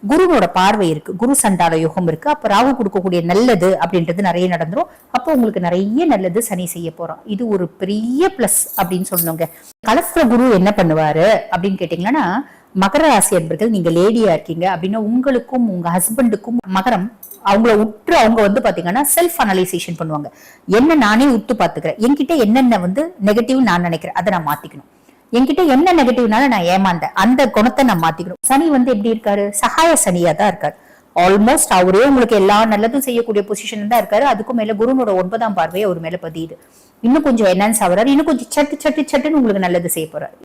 குருவோட பார்வை இருக்கு, குரு சண்டால யோகம் இருக்கு. அப்ப ராகு கொடுக்கக்கூடிய நல்லது அப்படின்றது நிறைய நடந்துரும். அப்போ உங்களுக்கு நிறைய நல்லது சனி செய்ய போறோம். இது ஒரு பெரிய பிளஸ் அப்படின்னு சொல்லணுங்க. கலஸ்திர குரு என்ன பண்ணுவாரு அப்படின்னு கேட்டீங்கன்னா, மகர ராசி அன்பர்கள் நீங்க லேடியா இருக்கீங்க அப்படின்னா உங்களுக்கும் உங்க ஹஸ்பண்டுக்கும் மகரம் அவங்கள உற்று அவங்க வந்து பாத்தீங்கன்னா செல்ஃப் அனலைசேஷன் பண்ணுவாங்க. என்ன நானே உத்து பாத்துக்கிறேன், என்கிட்ட என்னென்ன வந்து நெகட்டிவ் நான் நினைக்கிறேன் அதை நான் மாத்திக்கணும், என்கிட்ட என்ன நெகட்டிவ்னால நான் ஏமாந்தேன் அந்த குணத்தை நான் மாத்திக்கணும். சனி வந்து எப்படி இருக்காரு, சகாய சனியா தான் இருக்காரு. ஆல்மோஸ்ட் அவரே உங்களுக்கு எல்லா நல்லதும் செய்யக்கூடிய பொசிஷன் தான் இருக்காரு. அதுக்கும் மேல குருனோட 9ஆம் பார்வையை அவர் மேல பதியுது. இன்னும் கொஞ்சம் என்ஹான்ஸ் ஆகுறாரு, இன்னும் கொஞ்சம் சட்டுன்னு உங்களுக்கு நல்லது செய்ய போறாரு.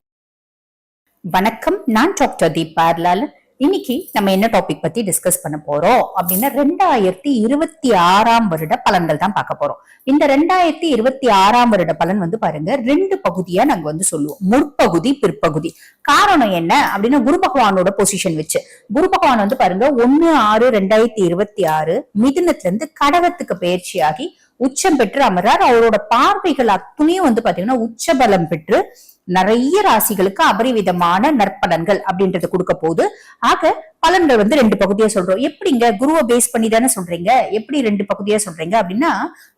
வணக்கம், நான் டாக்டர் தீப் பார்லால். இன்னைக்கு நம்ம என்ன டாபிக் பத்தி டிஸ்கஸ் பண்ண போறோம் அப்படின்னா 2026 வருட பலன்கள் தான் பார்க்க போறோம். இந்த 2026 வருட பலன் வந்து பாருங்க 2 பகுதியா நாங்க வந்து சொல்லுவோம், முற்பகுதி பிற்பகுதி. காரணம் என்ன அப்படின்னா குரு பகவானோட பொசிஷன் வச்சு. குரு பகவான் வந்து பாருங்க 1/6/2026 மிதுனத்துல இருந்து கடகத்துக்கு பயிற்சியாகி உச்சம் பெற்று அமர்றார். அவரோட பார்வைகள் அத்துணையும் வந்து பாத்தீங்கன்னா உச்ச பலம் பெற்று நிறைய ராசிகளுக்கு அபரிவிதமான நற்பலன்கள் அப்படின்றது கொடுக்க போகுது. ஆக பலன்கள் வந்து 2 பகுதியா சொல்றோம். எப்படிங்க குருவை பேஸ் பண்ணி தானே சொல்றீங்க, எப்படி 2 பகுதியா சொல்றீங்க அப்படின்னா,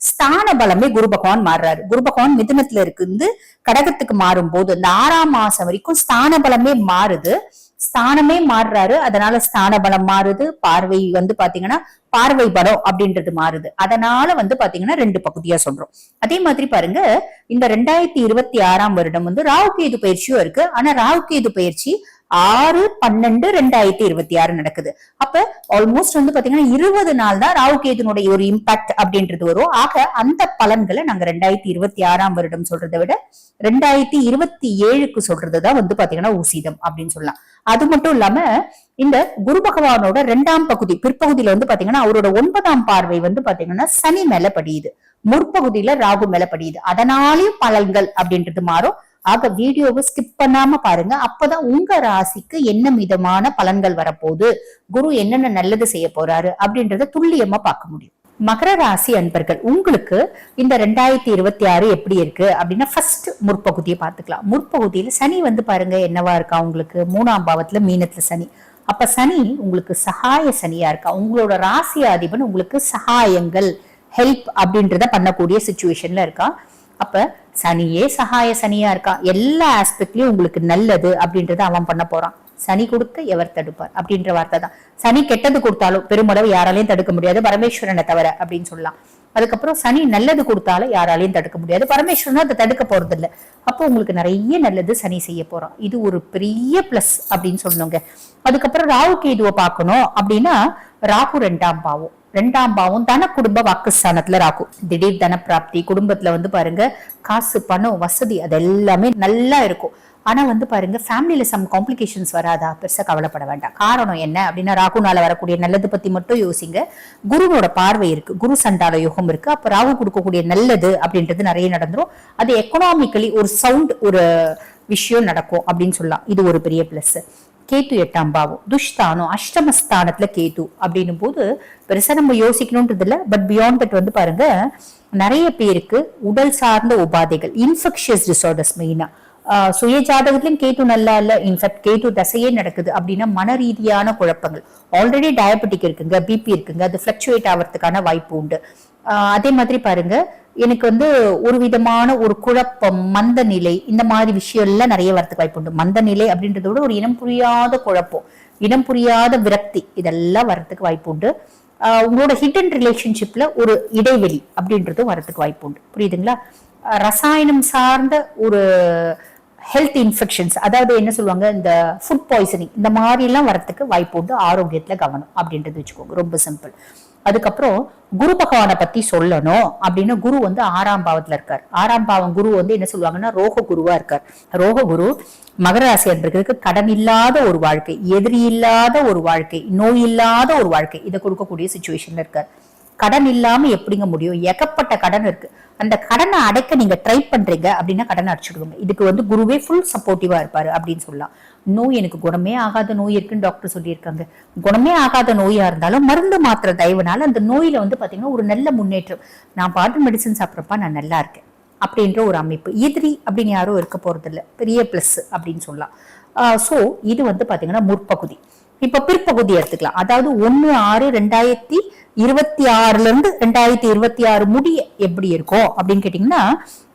ஸ்தான பலமே குரு பகவான் மாறுறாரு. குரு பகவான் மிதுனத்துல இருந்து கடகத்துக்கு மாறும் போது இந்த 6ஆம் மாசம் வரைக்கும் ஸ்தான பலமே மாறுது, ஸ்தானமே மாறுறாரு. அதனால ஸ்தான பலம் மாறுது, பார்வை வந்து பாத்தீங்கன்னா பார்வை பலம் அப்படின்றது மாறுது. அதனால வந்து பாத்தீங்கன்னா 2 பகுதியா சொல்றோம். அதே மாதிரி பாருங்க, இந்த 2026 வருடம் வந்து ராகு கேது பயிற்சியும் இருக்கு. ஆனா ராகு கேது பயிற்சி 6/12/2026 நடக்குது. அப்ப ஆல்மோஸ்ட் வந்து பாத்தீங்கன்னா 20 நாள் தான் ராகு கேதுனுடைய ஒரு இம்பாக்ட் அப்படின்றது வரும். ஆக அந்த பலன்களை நாங்க 2026 வருடம் சொல்றதை விட 2027க்கு சொல்றதுதான் வந்து பாத்தீங்கன்னா உசிதம் அப்படின்னு சொல்லலாம். அது மட்டும் இல்லாம இந்த குரு பகவானோட 2ஆம் பகுதி பிற்பகுதியில வந்து பாத்தீங்கன்னா அவரோட 9ஆம் பார்வை வந்து பாத்தீங்கன்னா சனி மேல படியுது, முற்பகுதியில ராகு மேல படியுது. அதனாலயும் பலன்கள் அப்படின்றது மாறும். ஆக வீடியோவை ஸ்கிப் பண்ணாம பாருங்க, அப்பதான் உங்க ராசிக்கு என்ன விதமான பலன்கள் வரப்போகுது, குரு என்னென்ன நல்லது செய்ய போறாரு அப்படின்றத துல்லியமா பார்க்க முடியும். மகர ராசி அன்பர்கள், உங்களுக்கு இந்த 2026 எப்படி இருக்கு அப்படின்னா ஃபர்ஸ்ட் முற்பகுதியை பார்த்துக்கலாம். முற்பகுதியில சனி வந்து பாருங்க என்னவா இருக்கா, உங்களுக்கு 3ஆம் பாவத்துல மீனத்துல சனி. அப்ப சனி உங்களுக்கு சகாய சனியா இருக்கா. உங்களோட ராசி அதிபன் உங்களுக்கு சகாயங்கள் ஹெல்ப் அப்படின்றத பண்ணக்கூடிய சிச்சுவேஷன்ல இருக்கா. அப்ப சனியே சகாய சனியா இருக்கா, எல்லா ஆஸ்பெக்ட்லயும் உங்களுக்கு நல்லது அப்படின்றத அவன் பண்ண போறான். சனி கொடுக்க எவர் தடுப்பார் அப்படின்ற வார்த்தை தான். சனி கெட்டது கொடுத்தாலும் பெருமளவு யாராலையும் தடுக்க முடியாது, பரமேஸ்வரனை தவிர அப்படின்னு சொல்லலாம். அதுக்கப்புறம் சனி நல்லது கொடுத்தாலும் யாராலையும் தடுக்க முடியாது, பரமேஸ்வரனும் அதை தடுக்க போறது இல்லை. அப்போ உங்களுக்கு நிறைய நல்லது சனி செய்ய போறான். இது ஒரு பெரிய பிளஸ் அப்படின்னு சொல்லணுங்க. அதுக்கப்புறம் ராகு கேதுவை பார்க்கணும் அப்படின்னா, ராகு 2ஆம் பாவம் தன குடும்ப வாக்குஸ்தானத்துல ராகு. திடீர் தன பிராப்தி, குடும்பத்துல வந்து பாருங்க காசு பணம் வசதி அது எல்லாமே நல்லா இருக்கும். ஆனா வந்து பாருங்க ஃபேமிலியில சம் காம்ப்ளிகேஷன்ஸ் வராதா, பெருசா கவலைப்பட வேண்டாம். காரணம் என்ன அப்படின்னா ராகுனால வரக்கூடிய நல்லது பத்தி மட்டும் யோசிங்க. குருவோட பார்வை இருக்கு, குரு சண்டால யோகம் இருக்கு. அப்ப ராகு கொடுக்கக்கூடிய நல்லது அப்படின்றது நிறைய நடந்துரும். அது எக்கனாமிக்கலி ஒரு சவுண்ட் ஒரு விஷயம் நடக்கும் அப்படின்னு சொல்லலாம். இது ஒரு பெரிய பிளஸ். கேத்து 8ஆம் பாவம் துஷ்தானம் அஷ்டமஸ்தானத்துல கேத்து அப்படின்னும் போது பெருசா நம்ம யோசிக்கணும்ன்றது இல்ல. பட் பியாண்ட் தட் வந்து பாருங்க நிறைய பேருக்கு உடல் சார்ந்த உபாதைகள், இன்ஃபெக்ஷியஸ் டிசார்டர்ஸ் மெயினா சுய ஜாதகத்திலும் கேத்து நல்லா இல்ல, இன்ஃபேக்ட் கேத்து தசையே நடக்குது அப்படின்னா மன ரீதியான குழப்பங்கள். ஆல்ரெடி டயபெட்டிக் இருக்குங்க, பிபி இருக்குங்க, அது பிளக்சுவேட் ஆகிறதுக்கான வாய்ப்பு உண்டு. அதே மாதிரி பாருங்க எனக்கு வந்து ஒரு விதமான ஒரு குழப்பம், மந்த நிலை, இந்த மாதிரி விஷயம் எல்லாம் நிறைய வரத்துக்கு வாய்ப்பு உண்டு. மந்த நிலை அப்படின்றத விட ஒரு இனம் புரியாத குழப்பம், இனம் புரியாத விரக்தி, இதெல்லாம் வரத்துக்கு வாய்ப்பு உண்டு. உங்களோட ஹிடன் ரிலேஷன்ஷிப்ல ஒரு இடைவெளி அப்படின்றதும் வரத்துக்கு வாய்ப்பு உண்டு. புரியுதுங்களா? ரசாயனம் சார்ந்த ஒரு ஹெல்த் இன்ஃபெக்ஷன்ஸ், அதாவது என்ன சொல்லுவாங்க இந்த ஃபுட் பாய்சனிங், இந்த மாதிரி எல்லாம் வரத்துக்கு வாய்ப்பு உண்டு. ஆரோக்கியத்துல கவனம் அப்படின்றது வச்சுக்கோங்க, ரொம்ப சிம்பிள். அதுக்கப்புறம் குரு பகவானை பத்தி சொல்லணும் அப்படின்னா, குரு வந்து 6ஆம் பாவத்துல இருக்கார். 6ஆம் பாவம் குரு வந்து என்ன சொல்லுவாங்கன்னா ரோக குருவா இருக்கார். ரோக குரு மகர ராசி அன்பர்களுக்கு கடன் இல்லாத ஒரு வாழ்க்கை, எதிரி இல்லாத ஒரு வாழ்க்கை, நோய் இல்லாத ஒரு வாழ்க்கை, இதை கொடுக்கக்கூடிய சிச்சுவேஷன்ல இருக்கார். கடன் இல்லாம எப்படிங்க முடியும், ஏகப்பட்ட கடன் இருக்கு. அந்த கடனை அடைக்க நீங்க ட்ரை பண்றீங்க அப்படின்னா கடனை அடிச்சுடுவாங்க. இதுக்கு வந்து குருவே ஃபுல் சப்போர்ட்டிவா இருப்பாரு அப்படின்னு சொல்லலாம். நோய் எனக்கு குணமே ஆகாத நோய் இருக்குன்னு டாக்டர் சொல்லியிருக்காங்க. குணமே ஆகாத நோயா இருந்தாலும் மருந்து மாத்திரை தயவுனால அந்த நோயில வந்து பாத்தீங்கன்னா ஒரு நல்ல முன்னேற்றம். நான் பாட்டு மெடிசன் சாப்பிட்றப்ப நான் நல்லா இருக்கேன் அப்படின்ற ஒரு அமைப்பு. எதிரி அப்படின்னு யாரும் இருக்க போறது இல்லை, பெரிய பிளஸ் அப்படின்னு சொல்லலாம். சோ இது வந்து பாத்தீங்கன்னா முற்பகுதி. இப்ப பிற்பகுதி எடுத்துக்கலாம். அதாவது 1/6/2026 இருந்து 2026 முடிய எப்படி இருக்கும் அப்படின்னு கேட்டீங்கன்னா,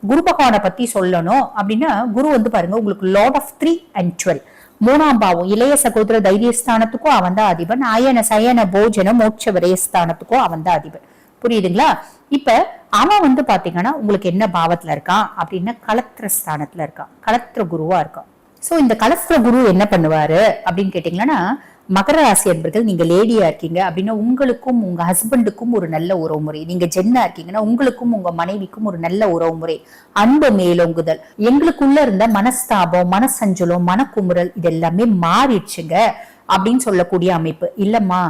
குரு பகவானை பத்தி சொல்லணும் அப்படின்னா, குரு வந்து பாருங்க உங்களுக்கு லார்ட் ஆஃப் 3 and 12 மூணாம் பாவம், இளைய சகோதர தைரியஸ்தானத்துக்கும் அவன் தான் அதிபன், அயன சயன போஜன மோட்ச விரயஸ்தானத்துக்கும் அவன் தான் அதிபன். புரியுதுங்களா? இப்ப அவன் வந்து பாத்தீங்கன்னா உங்களுக்கு என்ன பாவத்துல இருக்கான் அப்படின்னா, கலத்திர ஸ்தானத்துல இருக்கான், கலத்திர குருவா இருக்கான். சோ இந்த கலத்திர குரு என்ன பண்ணுவாரு அப்படின்னு கேட்டீங்கன்னா, மகர ராசி அன்பர்கள், நீங்க லேடியா இருக்கீங்க அப்படின்னா உங்களுக்கும் உங்க ஹஸ்பண்டுக்கும் ஒரு நல்ல உறவு முறை, நீங்க ஜென்னா இருக்கீங்கன்னா உங்களுக்கும் உங்க மனைவிக்கும் ஒரு நல்ல உறவு முறை, அன்பு மேலோங்குதல், எங்களுக்குள்ள இருந்த மனஸ்தாபம், மனசஞ்சலம், மனக்குமுறல் இது எல்லாமே மாறிடுச்சுங்க அப்படின்னு சொல்லக்கூடிய அமைப்பு. இல்லம்மா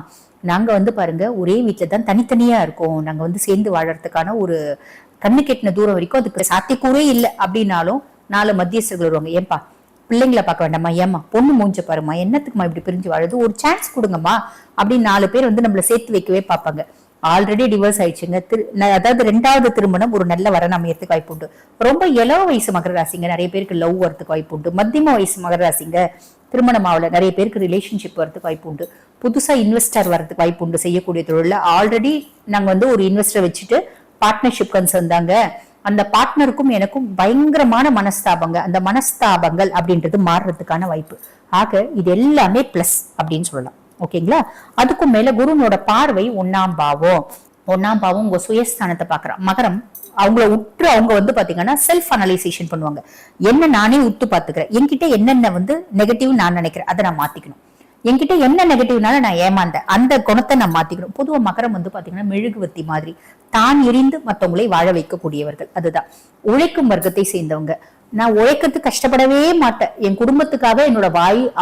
நாங்க வந்து பாருங்க ஒரே வீட்டுல தான் தனித்தனியா இருக்கோம், நாங்க வந்து சேர்ந்து வாழறதுக்கான ஒரு கண்ணு கெட்டின தூரம் வரைக்கும் அதுக்கு சாத்தியக்கூறே இல்லை அப்படின்னாலும் 4 மத்தியஸ்தர்கள் வருவாங்க. ஏன்பா பிள்ளைங்களை பார்க்க வேண்டாமா, ஏமா பொண்ணு மூஞ்ச பாருமா, என்னத்துக்குமா இப்படி பிரிஞ்சு வாழுது, ஒரு சான்ஸ் கொடுங்கம்மா அப்படின்னு 4 பேர் வந்து நம்மள சேர்த்து வைக்கவே பார்ப்பாங்க. ஆல்ரெடி டிவோர்ஸ் ஆயிடுச்சுங்க, அதாவது 2வது திருமணம் ஒரு நல்ல வரன் அமையறதுக்கு வாய்ப்பு உண்டு. ரொம்ப இளவ வயசு மகர ராசிங்க நிறைய பேருக்கு லவ் வரதுக்கு வாய்ப்பு உண்டு. மத்தியம வயசு மகர ராசிங்க திருமணம் ஆகல நிறைய பேருக்கு ரிலேஷன்ஷிப் வரதுக்கு வாய்ப்பு உண்டு. புதுசா இன்வெஸ்டர் வரதுக்கு வாய்ப்பு உண்டு. செய்யக்கூடிய தொழில ஆல்ரெடி நாங்க வந்து ஒரு இன்வெஸ்டர் வச்சுட்டு பார்ட்னர்ஷிப் கன்சர்ன் தாங்க, அந்த பார்ட்னருக்கும் எனக்கும் பயங்கரமான மனஸ்தாபங்க, அந்த மனஸ்தாபங்கள் அப்படின்றது மாறுறதுக்கான வாய்ப்பு. ஆக இது எல்லாமே பிளஸ் அப்படின்னு சொல்லலாம். ஓகேங்களா? அதுக்கும் மேல குருனோட பார்வை 1ஆம் பாவம், 1ஆம் பாவம் உங்க சுயஸ்தானத்தை பாக்குறான். மகரம் அவங்கள உற்று அவங்க வந்து பாத்தீங்கன்னா செல்ஃப் அனலைசேஷன் பண்ணுவாங்க. என்ன நானே உத்து பாத்துக்கிறேன், என்கிட்ட என்னென்ன வந்து நெகட்டிவ் நான் நினைக்கிறேன் அதை நான் மாத்திக்கணும், என்கிட்ட என்ன நெகட்டிவ்னால நான் ஏமாந்தேன் அந்த குணத்தை நான் மாத்திக்கணும். பொதுவா மகரம் வந்து பாத்தீங்கன்னா மெழுகுவத்தி மாதிரி தான் எரிந்து மற்றவங்களை வாழ வைக்கக்கூடியவர்கள். அதுதான் உழைக்கும் வர்க்கத்தை சேர்ந்தவங்க. நான் உழைக்கிறதுக்கு கஷ்டப்படவே மாட்டேன், என் குடும்பத்துக்காக என்னோட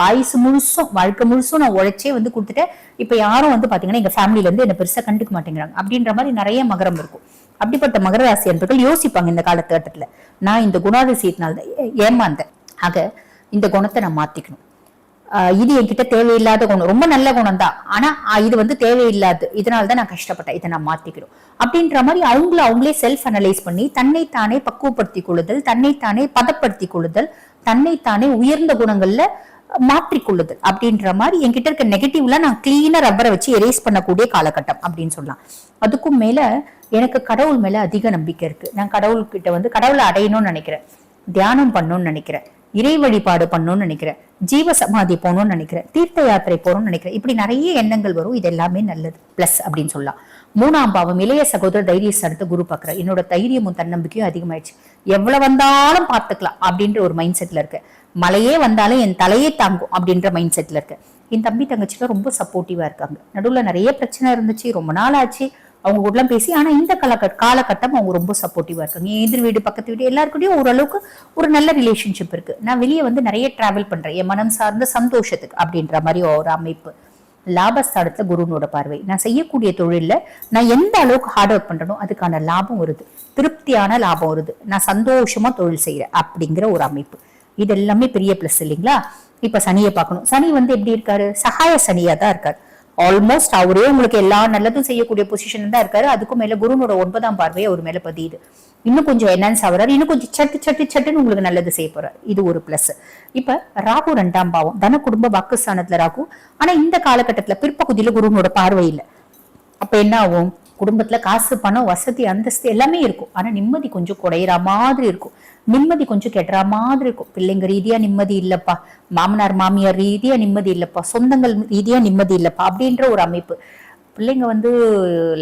ஆயுசு முழுசும் வாழ்க்கை முழுசும் நான் உழைச்சே வந்து கொடுத்துட்டேன். இப்ப யாரும் வந்து பாத்தீங்கன்னா எங்க ஃபேமிலில இருந்து என்ன பெருசா கண்டுக்க மாட்டேங்கிறாங்க அப்படின்ற மாதிரி நிறைய மகரம் இருக்கும். அப்படிப்பட்ட மகர ராசி அன்பர்கள் யோசிப்பாங்க இந்த காலகட்டத்துல, நான் இந்த குணாதிசயத்தினால்தான் ஏமாந்தேன், ஆக இந்த குணத்தை நான் மாத்திக்கணும். இது என்கிட்ட தேவையில்லாத குணம், ரொம்ப நல்ல குணம் தான், ஆனா இது வந்து தேவையில்லாது, இதனாலதான் நான் கஷ்டப்பட்டேன், இதை நான் மாத்திக்கணும் அப்படின்ற மாதிரி அவங்களே செல்ஃப் அனலைஸ் பண்ணி தன்னைத்தானே பக்குவப்படுத்தி கொள்ளுதல், தன்னைத்தானே பதப்படுத்தி கொள்ளுதல், தன்னைத்தானே உயர்ந்த குணங்கள்ல மாற்றிக்கொள்ளுதல் அப்படின்ற மாதிரி என்கிட்ட இருக்க நெகட்டிவ்ல நான் கிளீனா ரப்பரை வச்சு எரேஸ் பண்ணக்கூடிய காலகட்டம் அப்படின்னு சொல்லலாம். அதுக்கும் மேல எனக்கு கடவுள் மேல அதிக நம்பிக்கை இருக்கு. நான் கடவுள்கிட்ட வந்து கடவுளை அடையணும்னு நினைக்கிறேன், தியானம் பண்ணணும்னு நினைக்கிறேன், இறை வழிபாடு பண்ணணும்னு நினைக்கிறேன், ஜீவ சமாதி போகணும்னு நினைக்கிறேன், தீர்த்த யாத்திரை போகணும்னு நினைக்கிறேன். இப்படி நிறைய எண்ணங்கள் வரும். இது எல்லாமே நல்லது பிளஸ் அப்படின்னு சொல்லலாம். 3ஆம் பாவம் இளைய சகோதர தைரியஸ்தானத்தை குரு பாக்குறேன். என்னோட தைரியமும் தன்னம்பிக்கையும் அதிகமாயிடுச்சு, எவ்வளவு வந்தாலும் பார்த்துக்கலாம் அப்படின்ற ஒரு மைண்ட் செட்ல இருக்கு. மலையே வந்தாலும் என் தலையே தாங்கும் அப்படின்ற மைண்ட் செட்ல இருக்கு. என் தம்பி தங்கச்சில ரொம்ப சப்போர்ட்டிவா இருக்காங்க. நடுவுல நிறைய பிரச்சனை இருந்துச்சு, ரொம்ப நாள் ஆச்சு அவங்க கூட பேசி, ஆனா இந்த காலகட்டம் அவங்க ரொம்ப சப்போர்ட்டிவா இருக்காங்க. எதிர் வீடு பக்கத்து வீடு எல்லாருக்கிட்டையும் ஓரளவுக்கு ஒரு நல்ல ரிலேஷன்ஷிப் இருக்கு. நான் வெளியே வந்து நிறைய டிராவல் பண்றேன் என் மனம் சார்ந்த சந்தோஷத்துக்கு அப்படின்ற மாதிரி ஒரு அமைப்பு. லாபஸ்தானத்துல குருனோட பார்வை, நான் செய்யக்கூடிய தொழில்ல நான் எந்த அளவுக்கு ஹார்ட் ஒர்க் பண்றனோ அதுக்கான லாபம் வருது, திருப்தியான லாபம் வருது, நான் சந்தோஷமா தொழில் செய்யறேன் அப்படிங்கிற ஒரு அமைப்பு. இது எல்லாமே பெரிய பிளஸ் இல்லைங்களா? இப்ப சனியை பார்க்கணும். சனி வந்து எப்படி இருக்காரு, சகாய சனியா தான் இருக்காரு. ஆல்மோஸ்ட் அவரே உங்களுக்கு எல்லா நல்லதும் செய்யக்கூடிய பொசிஷன் தான் இருக்காரு. அதுக்கும் மேல குருனோட 9ஆம் பார்வையை அவர் மேல பதியுது. இன்னும் கொஞ்சம் என்ஹான்ஸ் ஆகுறாரு, இன்னும் கொஞ்சம் சட்டுன்னு உங்களுக்கு நல்லது செய்ய போறாரு. இது ஒரு பிளஸ். இப்ப ராகு 2ஆம் பாவம் தன குடும்ப வாக்குஸ்தானத்துல ராகு. ஆனா இந்த காலகட்டத்துல பிற்பகுதியில குருனோட பார்வை இல்லை. அப்ப என்ன ஆகும், குடும்பத்துல காசு பணம் வசதி அந்தஸ்து எல்லாமே இருக்கும், ஆனா நிம்மதி கொஞ்சம் குறையிற மாதிரி இருக்கும், நிம்மதி கொஞ்சம் கெட்டுற மாதிரி இருக்கும். பிள்ளைங்க ரீதியா நிம்மதி இல்லப்பா, மாமனார் மாமியார் ரீதியா நிம்மதி இல்லப்பா, சொந்தங்கள் ரீதியா நிம்மதி இல்லப்பா அப்படின்ற ஒரு அமைப்பு. பிள்ளைங்க வந்து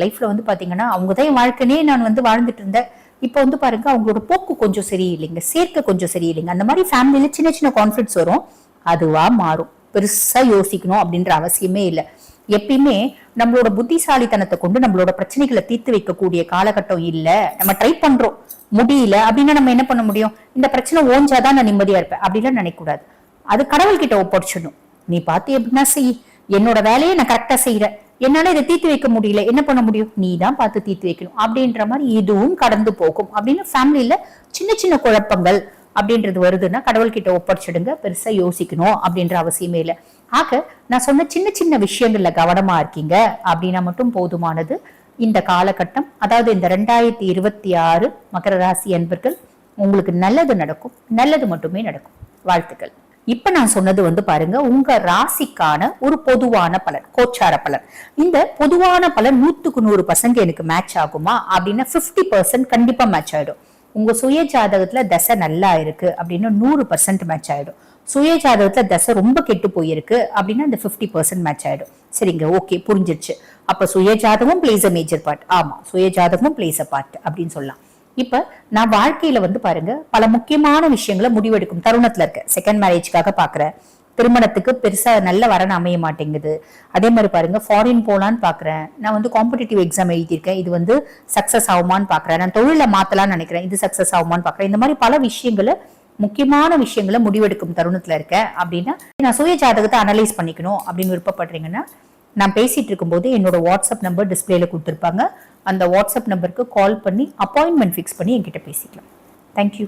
லைஃப்ல வந்து பாத்தீங்கன்னா அவங்கதான் வாழ்க்கைனே நான் வந்து வாழ்ந்துட்டு இருந்தேன், இப்ப வந்து பாருங்க அவங்களோட போக்கு கொஞ்சம் சரியில்லைங்க, சேர்க்கை கொஞ்சம் சரியில்லைங்க. அந்த மாதிரி ஃபேமிலியில சின்ன சின்ன கான்ஃபிளிக்ட்ஸ் வரும், அதுவா மாறும். பெருசா யோசிக்கணும் அப்படின்ற அவசியமே இல்லை. எப்பயுமே நம்மளோட புத்திசாலித்தனத்தை கொண்டு நம்மளோட பிரச்சனைகளை தீர்த்து வைக்கக்கூடிய காலகட்டம் இல்ல. நம்ம ட்ரை பண்றோம் முடியல அப்படின்னா நம்ம என்ன பண்ண முடியும், இந்த பிரச்சனை ஓஞ்சாதான் நான் நிம்மதியா இருப்பேன் அப்படிலாம் நினைக்க கூடாது. அது கடவுள் கிட்ட ஒப்படைச்சிடணும். நீ பார்த்து எப்படின்னா செய், என்னோட வேலையை நான் கரெக்டா செய்யறேன், என்னால இதை தீர்த்து வைக்க முடியல, என்ன பண்ண முடியும், நீ தான் பார்த்து தீர்த்து வைக்கணும் அப்படின்ற மாதிரி இதுவும் கடந்து போகும் அப்படின்னு ஃபேமிலியில சின்ன சின்ன குழப்பங்கள் அப்படின்றது வருதுன்னா கடவுள்கிட்ட ஒப்படைச்சிடுங்க, பெருசா யோசிக்கணும் அப்படின்ற அவசியமே இல்லை. ஆக நான் சொன்ன சின்ன சின்ன விஷயங்கள்ல கவனமா இருக்கீங்க அப்படின்னா மட்டும் போதுமானது. இந்த காலகட்டம், அதாவது இந்த 2026 மகர ராசி அன்பர்கள் உங்களுக்கு நல்லது நடக்கும், நல்லது மட்டுமே நடக்கும். வாழ்த்துக்கள். இப்ப நான் சொன்னது வந்து பாருங்க உங்க ராசிக்கான ஒரு பொதுவான பலன், கோச்சார பலன். இந்த பொதுவான பலன் 100% எனக்கு மேட்ச் ஆகுமா அப்படின்னா 50% கண்டிப்பா மேட்ச் ஆயிடும். உங்க சுய ஜாதகத்துல தசை நல்லா இருக்கு அப்படின்னா 100% மேட்ச் ஆயிடும். சுய ஜாதகத்துல தசை ரொம்ப கெட்டு போயிருக்கு அப்படின்னா அந்த 50% மேட்ச் ஆயிடும். சரிங்க, ஓகே, புரிஞ்சிருச்சு. அப்ப சுய ஜாதகமும் பிளேஸ் அ மேஜர் பார்ட். ஆமா, சுய ஜாதகமும் பிளேஸ் அ பார்ட் அப்படின்னு சொல்லலாம். இப்ப நான் வாழ்க்கையில வந்து பாருங்க பல முக்கியமான விஷயங்களை முடிவெடுக்கும் தருணத்துல இருக்க. செகண்ட் மேரேஜ்க்காக பாக்குறேன், திருமணத்துக்கு பெருசா நல்ல வரன் அமைய மாட்டேங்குது. அதே மாதிரி பாருங்க ஃபாரின் போலான்னு பாக்குறேன், நான் வந்து காம்படிட்டிவ் எக்ஸாம் எழுதியிருக்கேன், இது வந்து சக்சஸ் ஆகுமான்னு பாக்குறேன், நான் தொழில மாத்தலாம்னு நினைக்கிறேன், இது சக்சஸ் ஆகுமான்னு பாக்குறேன். இந்த மாதிரி பல விஷயங்களை, முக்கியமான விஷயங்களை முடிவெடுக்கும் தருணத்துல இருக்கேன் அப்படின்னா நான் சுய ஜாதகத்தை அனலைஸ் பண்ணிக்கணும் அப்படின்னு விருப்பப்படுறீங்கன்னா, நான் பேசிட்டு இருக்கும்போது என்னோட வாட்ஸ்அப் நம்பர் டிஸ்பிளேல கொடுத்துருப்பாங்க. அந்த வாட்ஸ்அப் நம்பருக்கு கால் பண்ணி அப்பாயின்மெண்ட் ஃபிக்ஸ் பண்ணி என்கிட்ட பேசிக்கலாம். தேங்க்யூ.